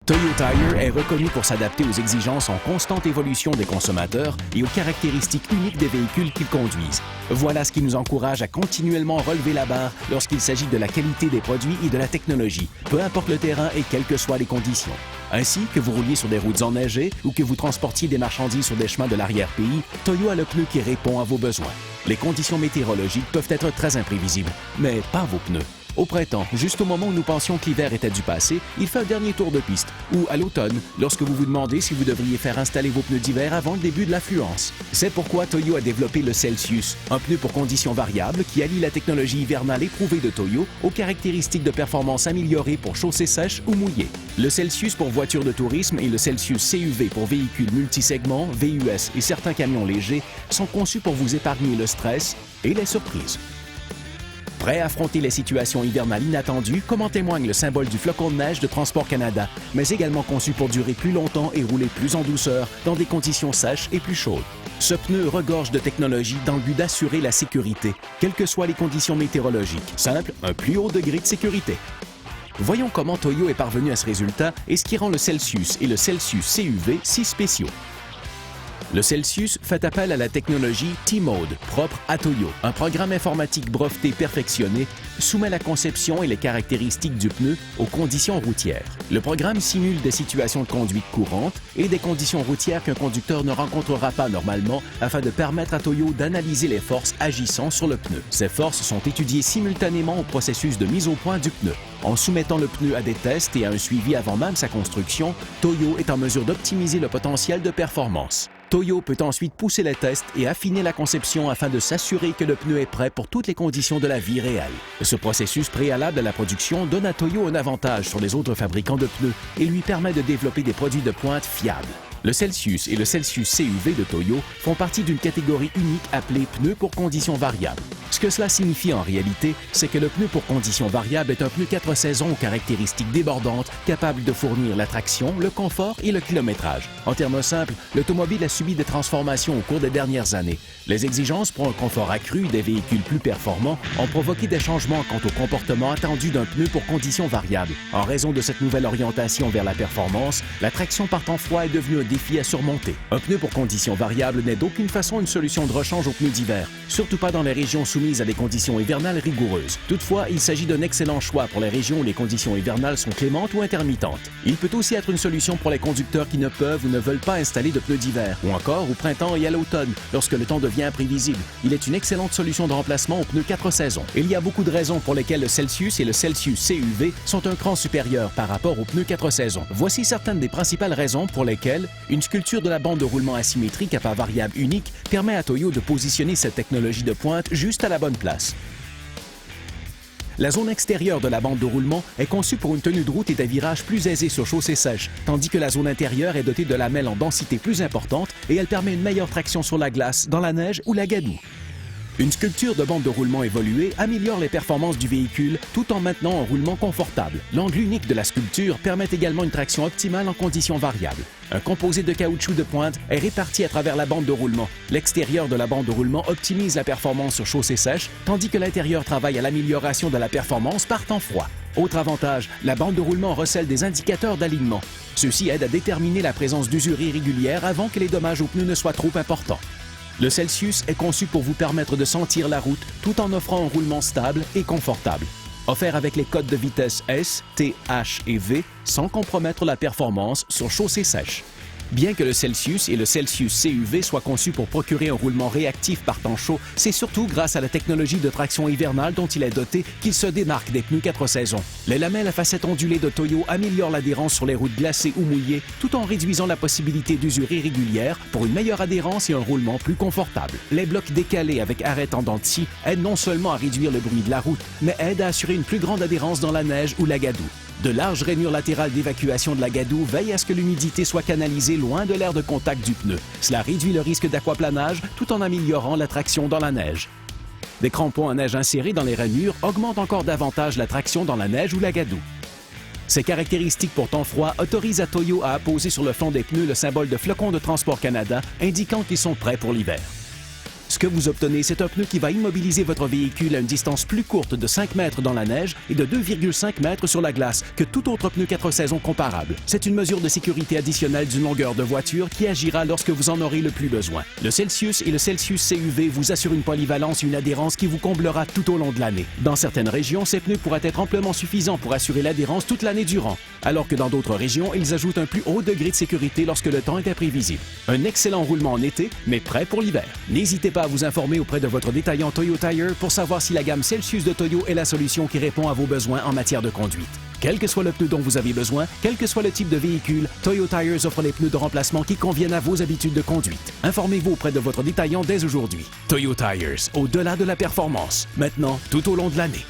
Toyo Tire est reconnu pour s'adapter aux exigences en constante évolution des consommateurs et aux caractéristiques uniques des véhicules qu'ils conduisent. Voilà ce qui nous encourage à continuellement relever la barre lorsqu'il s'agit de la qualité des produits et de la technologie, peu importe le terrain et quelles que soient les conditions. Ainsi, que vous rouliez sur des routes enneigées ou que vous transportiez des marchandises sur des chemins de l'arrière-pays, Toyo a le pneu qui répond à vos besoins. Les conditions météorologiques peuvent être très imprévisibles, mais pas vos pneus. Au printemps, juste au moment où nous pensions que l'hiver était du passé, il fait un dernier tour de piste. Ou à l'automne, lorsque vous vous demandez si vous devriez faire installer vos pneus d'hiver avant le début de l'affluence. C'est pourquoi Toyo a développé le Celsius, un pneu pour conditions variables qui allie la technologie hivernale éprouvée de Toyo aux caractéristiques de performance améliorées pour chaussées sèches ou mouillées. Le Celsius pour voitures de tourisme et le Celsius CUV pour véhicules multisegments, VUS et certains camions légers sont conçus pour vous épargner le stress et les surprises. Prêt à affronter les situations hivernales inattendues, comme en témoigne le symbole du flocon de neige de Transport Canada, mais également conçu pour durer plus longtemps et rouler plus en douceur dans des conditions sèches et plus chaudes. Ce pneu regorge de technologie dans le but d'assurer la sécurité, quelles que soient les conditions météorologiques. Simple, un plus haut degré de sécurité. Voyons comment Toyo est parvenu à ce résultat et ce qui rend le Celsius et le Celsius CUV si spéciaux. Le Celsius fait appel à la technologie T-Mode, propre à Toyo. Un programme informatique breveté perfectionné soumet la conception et les caractéristiques du pneu aux conditions routières. Le programme simule des situations de conduite courantes et des conditions routières qu'un conducteur ne rencontrera pas normalement afin de permettre à Toyo d'analyser les forces agissant sur le pneu. Ces forces sont étudiées simultanément au processus de mise au point du pneu. En soumettant le pneu à des tests et à un suivi avant même sa construction, Toyo est en mesure d'optimiser le potentiel de performance. Toyo peut ensuite pousser les tests et affiner la conception afin de s'assurer que le pneu est prêt pour toutes les conditions de la vie réelle. Ce processus préalable à la production donne à Toyo un avantage sur les autres fabricants de pneus et lui permet de développer des produits de pointe fiables. Le Celsius et le Celsius CUV de Toyo font partie d'une catégorie unique appelée pneus pour conditions variables. Ce que cela signifie en réalité, c'est que le pneu pour conditions variables est un pneu 4 saisons aux caractéristiques débordantes, capable de fournir la traction, le confort et le kilométrage. En termes simples, l'automobile a subi des transformations au cours des dernières années. Les exigences pour un confort accru des véhicules plus performants ont provoqué des changements quant au comportement attendu d'un pneu pour conditions variables. En raison de cette nouvelle orientation vers la performance, la traction par temps froid est devenue un défi à surmonter. Un pneu pour conditions variables n'est d'aucune façon une solution de rechange aux pneus d'hiver, surtout pas dans les régions soumises à des conditions hivernales rigoureuses. Toutefois, il s'agit d'un excellent choix pour les régions où les conditions hivernales sont clémentes ou intermittentes. Il peut aussi être une solution pour les conducteurs qui ne peuvent ou ne veulent pas installer de pneus d'hiver, ou encore au printemps et à l'automne, lorsque le temps devient imprévisible. Il est une excellente solution de remplacement aux pneus 4 saisons. Il y a beaucoup de raisons pour lesquelles le Celsius et le Celsius CUV sont un cran supérieur par rapport aux pneus 4 saisons. Voici certaines des principales raisons pour lesquelles une sculpture de la bande de roulement asymétrique à pas variable unique permet à Toyo de positionner cette technologie de pointe juste à la bonne place. La zone extérieure de la bande de roulement est conçue pour une tenue de route et des virages plus aisés sur chaussée sèche, tandis que la zone intérieure est dotée de lamelles en densité plus importante et elle permet une meilleure traction sur la glace, dans la neige ou la gadoue. Une sculpture de bande de roulement évoluée améliore les performances du véhicule tout en maintenant un roulement confortable. L'angle unique de la sculpture permet également une traction optimale en conditions variables. Un composé de caoutchouc de pointe est réparti à travers la bande de roulement. L'extérieur de la bande de roulement optimise la performance sur chaussée sèche, tandis que l'intérieur travaille à l'amélioration de la performance par temps froid. Autre avantage, la bande de roulement recèle des indicateurs d'alignement. Ceux-ci aident à déterminer la présence d'usure irrégulière avant que les dommages aux pneus ne soient trop importants. Le Celsius est conçu pour vous permettre de sentir la route tout en offrant un roulement stable et confortable. Offert avec les codes de vitesse S, T, H et V sans compromettre la performance sur chaussée sèche. Bien que le Celsius et le Celsius CUV soient conçus pour procurer un roulement réactif par temps chaud, c'est surtout grâce à la technologie de traction hivernale dont il est doté qu'il se démarque des pneus 4 saisons. Les lamelles à facettes ondulées de Toyo améliorent l'adhérence sur les routes glacées ou mouillées tout en réduisant la possibilité d'usure irrégulière pour une meilleure adhérence et un roulement plus confortable. Les blocs décalés avec arêtes en dents de scie aident non seulement à réduire le bruit de la route, mais aident à assurer une plus grande adhérence dans la neige ou la gadoue. De larges rainures latérales d'évacuation de la gadoue veillent à ce que l'humidité soit canalisée loin de l'air de contact du pneu. Cela réduit le risque d'aquaplanage tout en améliorant la traction dans la neige. Des crampons à neige insérés dans les rainures augmentent encore davantage la traction dans la neige ou la gadoue. Ces caractéristiques pour temps froid autorisent à Toyo à apposer sur le fond des pneus le symbole de flocon de Transport Canada, indiquant qu'ils sont prêts pour l'hiver. Ce que vous obtenez, c'est un pneu qui va immobiliser votre véhicule à une distance plus courte de 5 mètres dans la neige et de 2,5 mètres sur la glace que tout autre pneu 4 saisons comparable. C'est une mesure de sécurité additionnelle d'une longueur de voiture qui agira lorsque vous en aurez le plus besoin. Le Celsius et le Celsius CUV vous assurent une polyvalence et une adhérence qui vous comblera tout au long de l'année. Dans certaines régions, ces pneus pourraient être amplement suffisants pour assurer l'adhérence toute l'année durant, alors que dans d'autres régions, ils ajoutent un plus haut degré de sécurité lorsque le temps est imprévisible. Un excellent roulement en été, mais prêt pour l'hiver. N'hésitez pas à vous informer auprès de votre détaillant Toyo Tire pour savoir si la gamme Celsius de Toyo est la solution qui répond à vos besoins en matière de conduite. Quel que soit le pneu dont vous avez besoin, quel que soit le type de véhicule, Toyo Tires offre les pneus de remplacement qui conviennent à vos habitudes de conduite. Informez-vous auprès de votre détaillant dès aujourd'hui. Toyo Tires, au-delà de la performance. Maintenant, tout au long de l'année.